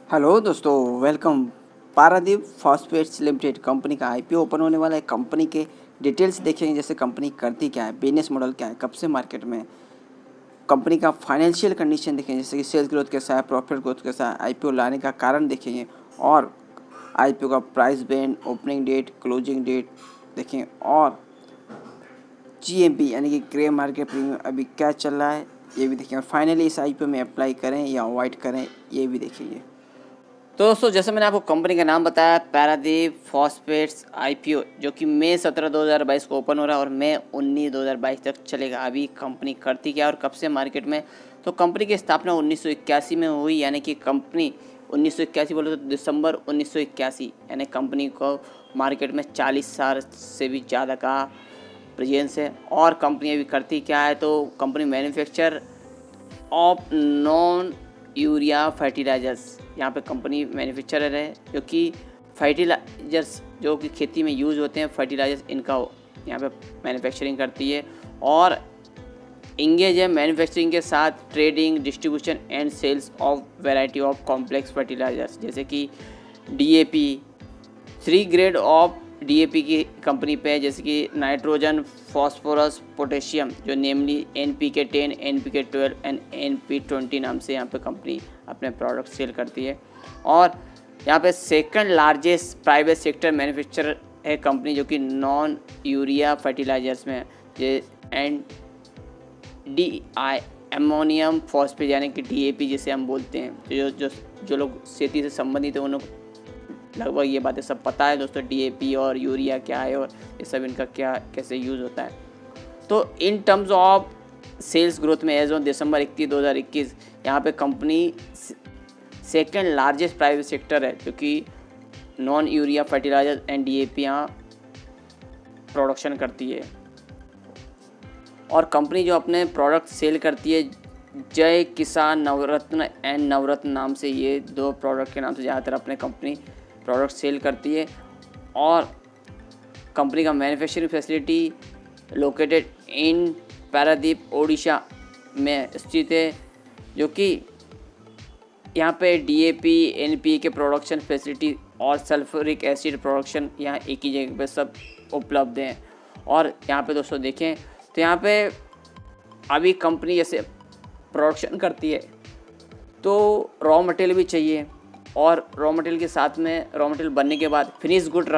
Hello दोस्तों, welcome. Paradip phosphates limited company का IPO open होने वाला है। कंपनी के डिटेल्स देखेंगे, जैसे कंपनी करती क्या है, बिजनेस मॉडल क्या है, कब से मार्केट में, कंपनी का फाइनेंशियल कंडीशन देखेंगे, जैसे कि सेल्स ग्रोथ कैसा है, प्रॉफिट ग्रोथ कैसा है, आईपीओ लाने का कारण देखेंगे और आईपीओ का price band, opening date, closing date देखेंगे और जीएमपी यानी कि ग्रे मार्केट प्रीमियम अभी क्या चल रहा है ये भी देखेंगे और फाइनली इस आईपीओ में अप्लाई करें या अवॉइड करें ये भी देखेंगे। तो दोस्तों, जैसे मैंने आपको कंपनी का नाम बताया, पारादीप फॉस्फेट्स आईपीओ, जो कि मई 17 2022 को ओपन हो रहा है और मई 19 2022 तक चलेगा। अभी कंपनी करती क्या और कब से मार्केट में, तो कंपनी की स्थापना 1981 में हुई, यानी कि कंपनी 1981 बोले तो दिसंबर 1981, यानी कंपनी को मार्केट में 40 साल से भी ज़्यादा का प्रेजेंस है। और कंपनी अभी करती क्या है, तो company manufacture of non urea fertilisers, यहाँ पे कंपनी मैन्युफैक्चरर है, जो कि फर्टिलाइजर्स जो कि खेती में यूज़ होते हैं, फर्टिलाइजर्स इनका यहाँ पे मैन्युफैक्चरिंग करती है और इंगेज है मैन्युफैक्चरिंग के साथ trading, distribution and sales of variety of complex fertilisers, जैसे कि डीएपी, 3 ग्रेड ऑफ डीएपी की कंपनी पे है, जैसे कि नाइट्रोजन, फास्फोरस, पोटेशियम, जो namely NPK 10, NPK 12 and NP 20 नाम से यहाँ पे कंपनी अपने प्रोडक्ट सेल करती है। और यहाँ पे second largest private sector manufacturer है कंपनी, जो कि नॉन यूरिया फर्टिलाइजर्स में है, एंड अमोनियम फॉस्फेट यानी कि डीएपी जिसे हम बोलते हैं। जो लोग खेती से संबंधित है उन लोग लगभग ये बातें सब पता है दोस्तों, डीएपी और यूरिया क्या है और ये सब इनका क्या कैसे यूज़ होता है। तो in terms of sales growth में एज ऑन दिसंबर 31 2021 यहाँ पे company second largest private sector है, जो कि non urea fertiliser and DAP यहाँ प्रोडक्शन करती है। और कंपनी जो अपने प्रोडक्ट सेल करती है, जय किसान नवरत्न एंड नवरत्न नाम से, ये 2 प्रोडक्ट के नाम से ज़्यादातर अपने कंपनी प्रोडक्ट सेल करती है। और कंपनी का manufacturing facility located in Paradip Odisha में स्थित है, जो कि यहाँ पे डीएपी, एनपीके के प्रोडक्शन फैसिलिटी और सल्फ्यूरिक एसिड प्रोडक्शन यहाँ एक ही जगह पे सब उपलब्ध हैं। और यहाँ पे दोस्तों देखें तो यहाँ पे अभी कंपनी जैसे प्रोडक्शन करती है तो रॉ मटेरियल भी चाहिए, और रॉ मटेरियल के साथ में रॉ मटेरियल बनने के बाद फिनिश गुड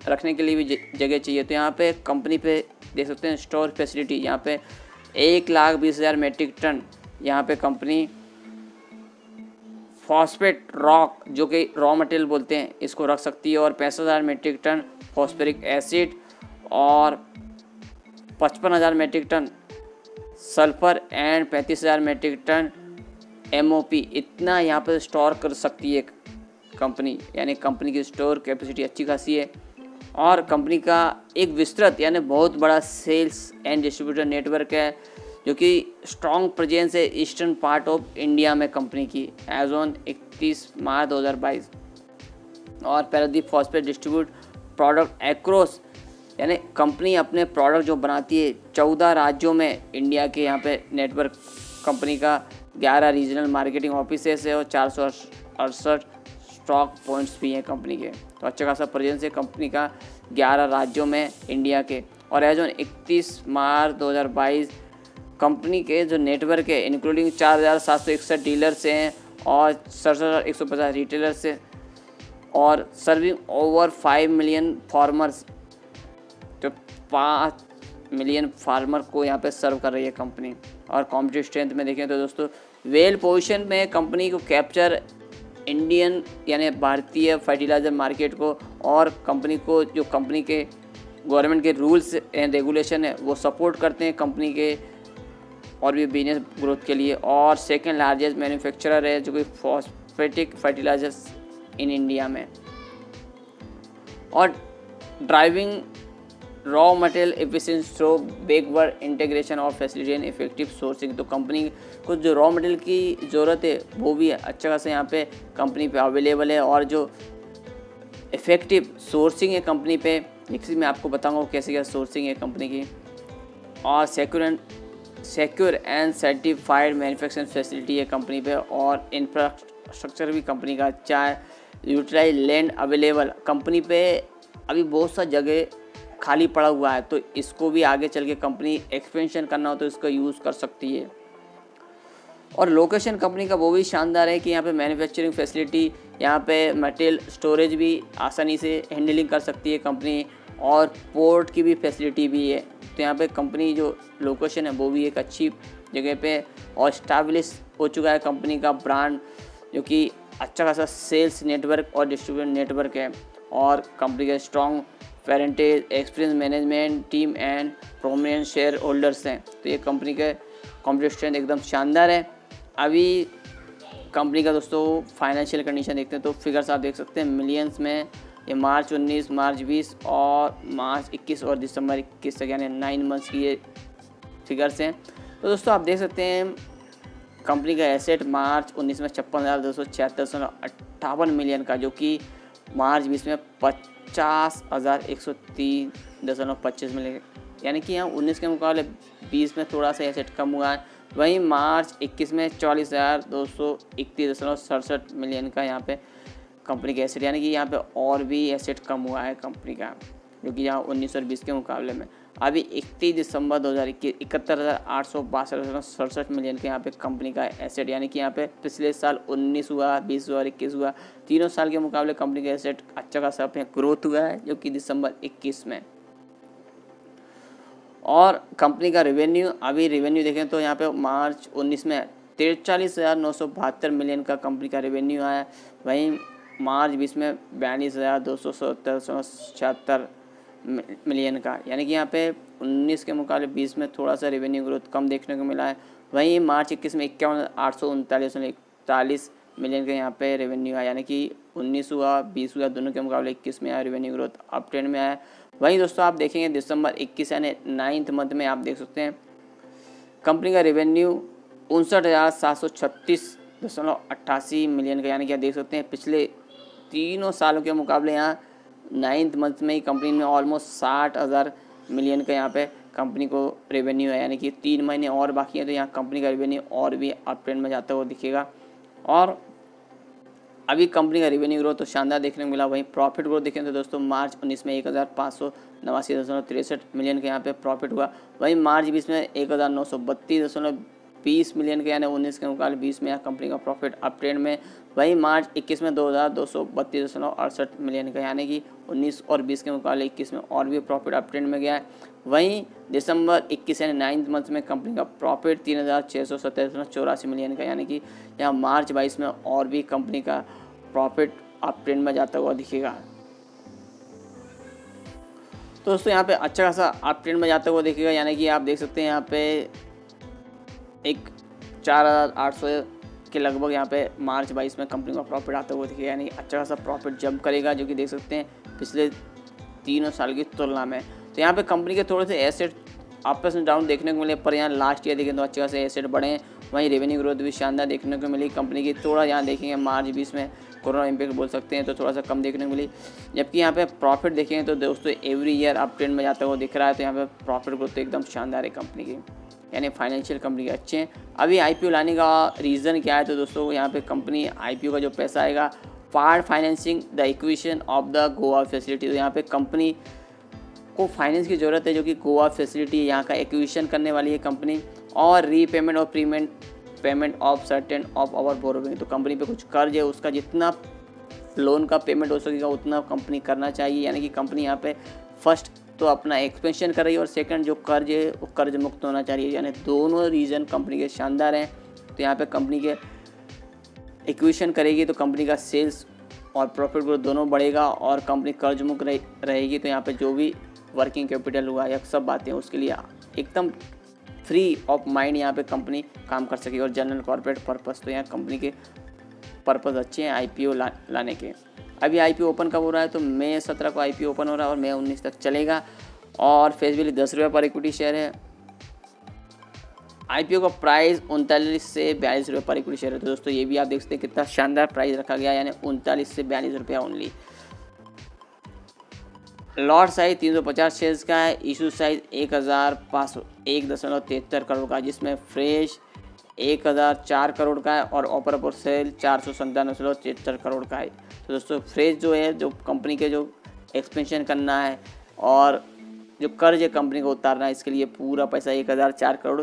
रखने के लिए भी जगह चाहिए। तो यहाँ पे कंपनी पे देख सकते हैं स्टोर फैसिलिटी, यहाँ पे 1,20,000 मेट्रिक टन यहाँ पे कंपनी फॉस्फेट रॉक, जो कि रॉ मटेरियल बोलते हैं, इसको रख सकती है, और 65,000 मेट्रिक टन फॉस्फेरिक एसिड और 55,000 metric ton sulphur and 35,000 metric ton MOP, इतना यहाँ पर स्टोर कर सकती है कंपनी, यानी कंपनी की स्टोर कैपेसिटी अच्छी खासी है। और कंपनी का एक विस्तृत यानी बहुत बड़ा सेल्स एंड डिस्ट्रीब्यूटर नेटवर्क है, जो कि स्ट्रॉन्ग प्रेजेंस है ईस्टर्न पार्ट ऑफ इंडिया में कंपनी की एज ऑन 31 मार्च 2022। और Paradip phosphate distribute product across, यानी कंपनी अपने प्रोडक्ट जो बनाती है 14 राज्यों में इंडिया के, यहाँ पे नेटवर्क कंपनी का 11 रीजनल मार्केटिंग ऑफिसेस है और 468 स्टॉक पॉइंट्स भी हैं कंपनी के। तो अच्छा खासा प्रेजेंस है कंपनी का 11 राज्यों में इंडिया के। और एज ऑन 31 मार्च 2022 कंपनी के जो नेटवर्क है इंक्लूडिंग 4,761 डीलर्स हैं और 67,150 रिटेलर्स हैं, और सर्विंग ओवर 5 मिलियन फार्मर्स, तो 5 मिलियन फार्मर को यहाँ पे सर्व कर रही है कंपनी। और कॉम्पिटिटिव स्ट्रेंथ में देखें तो दोस्तों वेल पोजीशन में कंपनी को कैप्चर इंडियन यानी भारतीय फर्टिलाइजर मार्केट को, और कंपनी को जो कंपनी के गवर्नमेंट के रूल्स एंड रेगुलेशन है वो सपोर्ट करते हैं कंपनी के और भी बिजनेस ग्रोथ के लिए। और सेकेंड लार्जेस्ट मैन्युफैक्चरर है जो कि फॉस्फेटिक फर्टिलाइजर्स इन इंडिया में। और driving raw material efficiency through backward integration और फैसिलिटी एंड इफेक्टिव सोर्सिंग, तो कंपनी को जो रॉ मटेरियल की ज़रूरत है वो भी अच्छा खासा यहाँ पे कंपनी पे अवेलेबल है, और जो इफेक्टिव सोर्सिंग है कंपनी पे, नेक्स्ट मैं आपको बताऊंगा कैसे क्या सोर्सिंग है कंपनी की। और secure and certified manufacturing facility है कंपनी पे, और स्ट्रक्चर भी कंपनी का अच्छा है। यूटिलाइज लैंड अवेलेबल, कंपनी पे अभी बहुत सा जगह खाली पड़ा हुआ है, तो इसको भी आगे चल के कंपनी एक्सपेंशन करना हो तो इसका यूज़ कर सकती है। और लोकेशन कंपनी का वो भी शानदार है कि यहाँ पे मैन्युफैक्चरिंग फैसिलिटी, यहाँ पे मटेरियल स्टोरेज भी आसानी से हैंडलिंग कर सकती है कंपनी, और पोर्ट की भी फैसिलिटी भी है। तो यहाँ पे कंपनी जो लोकेशन है वो भी एक अच्छी जगह पे, और स्टैब्लिश हो चुका है कंपनी का ब्रांड, जो कि अच्छा खासा सेल्स नेटवर्क और डिस्ट्रीब्यूशन नेटवर्क है, और कंपनी के strong parentage, experience management team and prominent share holders हैं। तो ये कंपनी के कॉम्पिटिटिव स्ट्रेंथ एकदम शानदार है। अभी कंपनी का दोस्तों फाइनेंशियल कंडीशन देखते हैं तो फिगर्स आप देख सकते हैं मिलियंस में। ये मार्च 19, मार्च 20 और मार्च 21 और दिसंबर 21 तक, यानी 9 मंथ्स की ये फिगर्स हैं। तो दोस्तों आप देख सकते हैं कंपनी का एसेट मार्च 19 में 56,276.58 मिलियन का, जो कि मार्च 20 में 50,103.25 मिलियन, यानी कि यहाँ 19 के मुकाबले 20 में थोड़ा सा एसेट कम हुआ है। वहीं मार्च 21 में 40,231.67 मिलियन का यहाँ पे कंपनी का एसेट, यानी कि यहाँ पे और भी एसेट कम हुआ है कंपनी का, जो कि यहाँ 19 और 20 के मुकाबले में। अभी 31 दिसंबर 2021 71,862.67 मिलियन के यहाँ पे कंपनी का एसेट, यानी कि यहाँ पे पिछले साल 19 हुआ, 20 हुआ और 21 हुआ, तीनों साल के मुकाबले कंपनी का एसेट अच्छा खासा ग्रोथ हुआ है, जो कि दिसंबर 21 में। और कंपनी का रेवेन्यू, अभी रेवेन्यू देखें तो यहाँ पे मार्च 19 में 43,972 मिलियन का कंपनी का रेवेन्यू आया। वहीं मार्च 20 में 42,277 मिलियन का, यानी कि यहाँ पे 19 के मुकाबले 20 में थोड़ा सा रेवेन्यू ग्रोथ कम देखने को मिला है। वहीं मार्च 21 में 51,839.41 मिलियन का यहाँ पे रेवेन्यू आया, यानी कि 19 हुआ, 20 हुआ, दोनों के मुकाबले 21 में आया, रेवेन्यू ग्रोथ अप ट्रेंड में आया। वहीं दोस्तों आप देखेंगे दिसंबर 21 यानी 9th मंथ में आप देख सकते हैं कंपनी का रेवेन्यू 59,736.88 मिलियन का, यानी कि आप देख सकते हैं पिछले तीनों सालों के मुकाबले यहाँ 9th मंथ में ही कंपनी में ऑलमोस्ट 60,000 मिलियन का यहाँ पे कंपनी को रेवेन्यू है, यानी कि 3 महीने और बाकी है, तो यहाँ कंपनी का रेवेन्यू और भी अप ट्रेंड में जाता हुआ दिखेगा। और अभी कंपनी का रेवेन्यू ग्रोथ तो शानदार देखने को मिला। वहीं प्रॉफिट ग्रोथ देखें तो दोस्तों मार्च 19 में 1,589.63 मिलियन का यहाँ पे प्रॉफिट हुआ। वहीं मार्च 20 में 1,932.20 मिलियन का, यानी 19 के मुकाबले 20 में यहाँ कंपनी का प्रॉफिट अप ट्रेंड में। वहीं मार्च 21 में 2,232.68 मिलियन का, यानी कि 19 और 20 के मुकाबले 21 में और भी प्रॉफिट अप ट्रेंड में गया है। वहीं दिसंबर 21 यानी 9th मंथ में कंपनी का प्रॉफिट 3,627.84 मिलियन का, यानी कि यहाँ मार्च 22 में और भी कंपनी का प्रॉफिट अप ट्रेंड में जाता हुआ दिखेगा। तो दोस्तों यहाँ पे अच्छा खासा अप ट्रेंड में जाता हुआ दिखेगा, यानी कि आप देख सकते हैं यहाँ पे एक 4,800 के लगभग यहाँ पे मार्च 22 में कंपनी का प्रॉफिट आता हुआ दिखेगा, यानी अच्छा खासा प्रॉफिट जंप करेगा, जो कि देख सकते हैं पिछले तीनों साल की तुलना में। तो यहाँ पे कंपनी के थोड़े से एसेट अप्स एंड डाउन देखने को मिले, पर यहाँ लास्ट ईयर देखें तो अच्छे खासे एसेट बढ़े हैं। वहीं रेवेन्यू ग्रोथ भी शानदार देखने को मिली कंपनी की। थोड़ा यहाँ देखेंगे मार्च 20 में कोरोना इम्पैक्ट बोल सकते हैं तो थोड़ा सा कम देखने को मिली, जबकि यहाँ पे प्रॉफिट देखेंगे तो दोस्तों एवरी ईयर अप ट्रेंड में जाता हुआ दिख रहा है। तो यहाँ पे प्रॉफिट ग्रोथ तो एकदम शानदार है कंपनी की, यानी फाइनेंशियल कंपनी के अच्छे हैं। अभी IPO लाने का रीज़न क्या है, तो दोस्तों यहाँ पे कंपनी IPO का जो पैसा आएगा part financing the equation of the Goa facility. तो यहाँ पे कंपनी को फाइनेंस की ज़रूरत है, जो कि गोवा फैसिलिटी यहाँ का एक्विजिशन करने वाली है कंपनी, और रीपेमेंट और payment of certain of our borrowing. तो कंपनी पे कुछ कर्ज है, उसका जितना लोन का पेमेंट हो सकेगा उतना कंपनी करना चाहिए, यानी कि कंपनी यहाँ पे फर्स्ट तो अपना एक्सपेंशन कर रही है और सेकंड जो कर्ज है वो कर्ज मुक्त होना चाहिए, यानी दोनों रीज़न कंपनी के शानदार हैं। तो यहाँ पे कंपनी के एक्विजिशन करेगी तो कंपनी का सेल्स और प्रॉफिट ग्रोथ दोनों बढ़ेगा, और कंपनी कर्ज मुक्त रहेगी। तो यहाँ पे जो भी वर्किंग कैपिटल हुआ या सब बातें उसके लिए एकदम फ्री ऑफ माइंड यहाँ पे कंपनी काम कर सकेगी। और जनरल कॉर्पोरेट पर्पस, तो यहाँ कंपनी के पर्पस अच्छे हैं IPO लाने के। अभी IPO ओपन कब हो रहा है, तो मई 17 को IPO ओपन हो रहा है और मई 19 तक चलेगा, और फेस वैल्यू 10 रुपये पर इक्विटी शेयर है। IPO का प्राइस 39 से 42 रुपये पर इक्विटी शेयर है। तो दोस्तों ये भी आप देख सकते हैं कितना शानदार प्राइस रखा गया है, यानी 39 से 42 रुपया ओनली। लॉट साइज 350 शेयर्स का है। इशू साइज 1,501.73 करोड़ का, जिसमें फ्रेश 1004 करोड़ का है और ऑफर फॉर सेल 497.73 करोड़ का है। तो दोस्तों फ्रेज जो है, जो कंपनी के जो एक्सपेंशन करना है और जो कर्ज है कंपनी को उतारना है, इसके लिए पूरा पैसा 1004 करोड़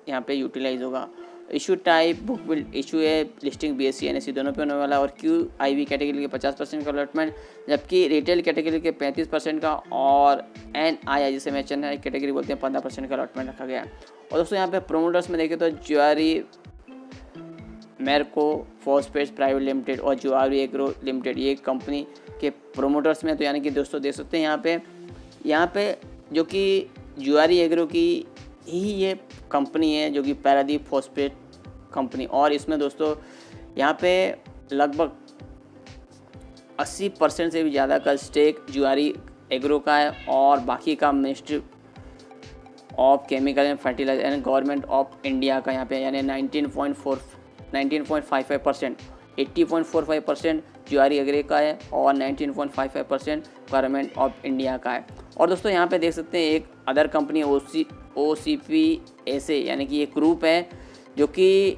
यहाँ पे यूटिलाइज होगा। Issue type book build issue है, लिस्टिंग BSE NSE दोनों पे होने वाला है और QIB कैटेगरी के 50% का अलॉटमेंट, जबकि रिटेल कैटेगरी के 35% का और NII जिसे मैं चेन्नई कैटेगरी बोलते हैं 15% का अलॉटमेंट रखा गया है। और दोस्तों यहाँ पे प्रोमोटर्स में देखें तो ज्वारी मेरको फॉस्फेट्स प्राइवेट लिमिटेड और ज्वारी एग्रो लिमिटेड ये कंपनी के प्रोमोटर्स में। तो यानी कि दोस्तों देख सकते हैं यहाँ पे जो कि ज्वारी एग्रो की ही ये कंपनी है जो कि पारादीप फॉस्फेट कंपनी, और इसमें दोस्तों यहाँ पे लगभग 80% से भी ज़्यादा का स्टेक ज्वारी एग्रो का है और बाकी का ministry of chemical and fertiliser and government of India का यहाँ पे यानी 19.55%, 80.45% ज्वारी एग्रो का है और 19.55% गवर्नमेंट ऑफ इंडिया का है। और दोस्तों यहाँ पे देख सकते हैं एक अदर कंपनी OCPSA यानी कि ये ग्रुप है जो कि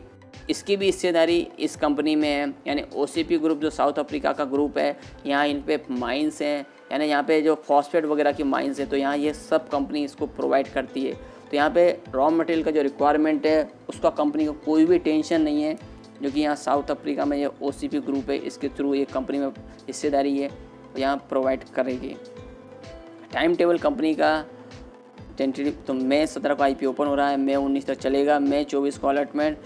इसकी भी हिस्सेदारी इस कंपनी में है, यानी OCP ग्रुप जो साउथ अफ्रीका का ग्रुप है। यहाँ इन पे माइंस हैं, यानी यहाँ पे जो फॉस्फेट वगैरह की माइंस है, तो यहाँ ये सब कंपनी इसको प्रोवाइड करती है। तो यहाँ पे रॉ मटेरियल का जो रिक्वायरमेंट है उसका कंपनी को कोई भी टेंशन नहीं है, जो कि यहाँ साउथ अफ्रीका में ये OCP ग्रुप है, इसके थ्रू ये कंपनी में हिस्सेदारी है, तो यहाँ प्रोवाइड करेगी। टाइम टेबल कंपनी का टेंटेटिव तो मई 17 को IPO ओपन हो रहा है, मई 19 तक चलेगा, मई 24 को अलॉटमेंट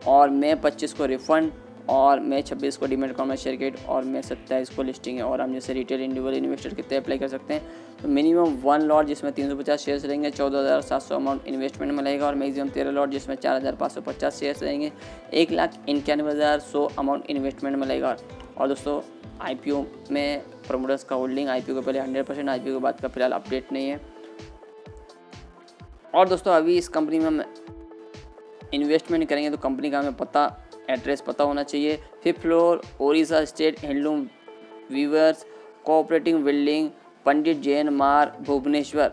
और मई 25 को रिफंड और मई 26 को डीमैट अकाउंट में शेयर गेट और मई 27 को लिस्टिंग है। और हम जैसे रिटेल इंडिविजुअल इन्वेस्टर कितने अप्लाई कर सकते हैं, तो मिनिमम 1 लॉट जिसमें 350 शेयर्स रहेंगे 14,700 अमाउंट इन्वेस्टमेंट में लगेगा और मैक्सिमम 13 लॉट जिसमें 4,550 शेयर्स रहेंगे 1,91,100 अमाउंट इन्वेस्टमेंट में लगेगा। और दोस्तों IPO में प्रमोटर्स का होल्डिंग IPO के पहले 100%, IPO के बाद का फिलहाल अपडेट नहीं है। और दोस्तों अभी इस कंपनी में हम इन्वेस्टमेंट करेंगे तो कंपनी का हमें एड्रेस पता होना चाहिए। 5th floor Odisha state handloom weavers cooperative building Pandit Jain Marg Bhubaneswar,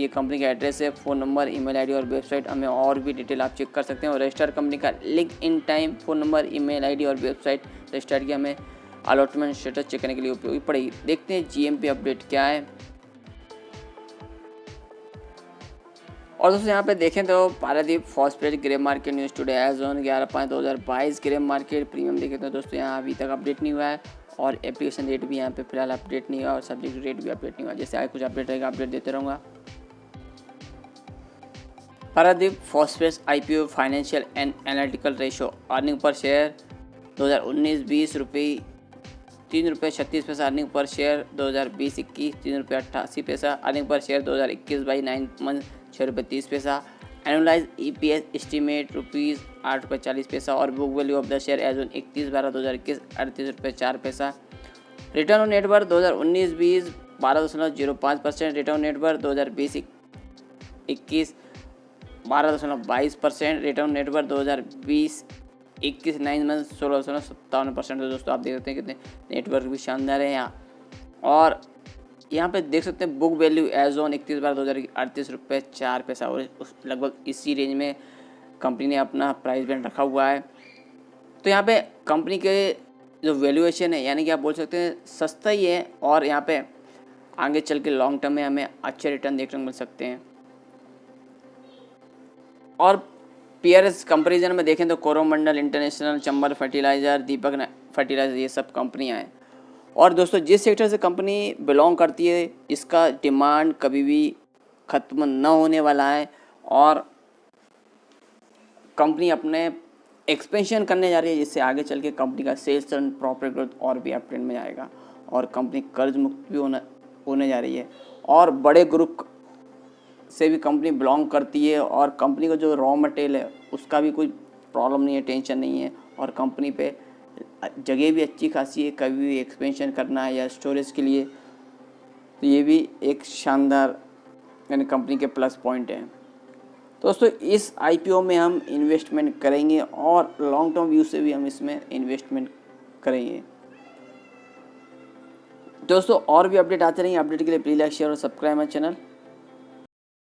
ये कंपनी का एड्रेस है। फ़ोन नंबर, ईमेल आईडी और वेबसाइट हमें और भी डिटेल आप चेक कर सकते हैं। और रजिस्टर्ड कंपनी का link in time, phone number, email ID और वेबसाइट रजिस्टर्ड की हमें अलॉटमेंट स्टेटस चेक करने के लिए उपयोगी पड़ेगी। देखते हैं GMP अपडेट क्या है। और दोस्तों यहाँ पे देखें तो Paradeep phosphate grey market news today as on 11/5/2022 grey market premium देखें तो दोस्तों यहाँ अभी तक अपडेट नहीं हुआ है और एप्लीकेशन रेट भी यहाँ पे फिलहाल अपडेट नहीं हुआ और सब्जेक्ट रेट भी अपडेट नहीं हुआ। जैसे आगे कुछ अपडेट रहेगा अपडेट देते रहूँगा। Paradip phosphate IPO financial and analytical ratio earning per share 2019 20 रुपये 3 रुपये 36 पैसा, अर्निंग पर शेयर 2020-21 3 रुपये 88 पैसा, earning per share 2021 by 9 month 6 रुपये 30 पैसा, एनुलाइज EPS एस्टीमेट रुपीज़ 8 रुपये 40 पैसा और book value of the share as on 31/12/2021 38 रुपये 4 पैसा। Return on net worth 2019-20 12.05%, return on net worth 2020-21 12.22%, return on net worth 2020-21 9 month 16.57%। तो दोस्तों आप देख सकते हैं कितने नेटवर्क भी शानदार है यहाँ। और यहाँ पे देख सकते हैं बुक वैल्यू एज ऑन 31/12/2021 38 रुपये 4 पैसा और लगभग इसी रेंज में कंपनी ने अपना प्राइस बैंड रखा हुआ है। तो यहाँ पे कंपनी के जो वैल्यूएशन है यानी कि आप बोल सकते हैं सस्ता ही है और यहाँ पे आगे चल के लॉन्ग टर्म में हमें अच्छे रिटर्न देखने को मिल सकते हैं। और पीयर्स कंपेरिजन में देखें तो कोरोमंडल इंटरनेशनल, चंबल फर्टिलाइज़र, दीपक फर्टिलाइज़र, ये सब कंपनियां हैं। और दोस्तों जिस सेक्टर से कंपनी बिलोंग करती है इसका डिमांड कभी भी ख़त्म न होने वाला है और कंपनी अपने एक्सपेंशन करने जा रही है, जिससे आगे चल के कंपनी का सेल्स एंड प्रॉफिट ग्रोथ और भी अपट्रेंड में जाएगा और कंपनी कर्ज मुक्त भी होने जा रही है। और बड़े ग्रुप से भी कंपनी बिलोंग करती है और कंपनी का जो रॉ मटेरियल है उसका भी कोई प्रॉब्लम नहीं है, टेंशन नहीं है और कंपनी पे जगह भी अच्छी खासी है, कभी भी एक्सपेंशन करना है या स्टोरेज के लिए, तो ये भी एक शानदार यानी कंपनी के प्लस पॉइंट हैं। दोस्तों इस IPO में हम इन्वेस्टमेंट करेंगे और लॉन्ग टर्म व्यू से भी हम इसमें इन्वेस्टमेंट करेंगे। दोस्तों और भी अपडेट आते रहेंगे, अपडेट के लिए प्लीज़ लाइक शेयर और सब्सक्राइब माय चैनल।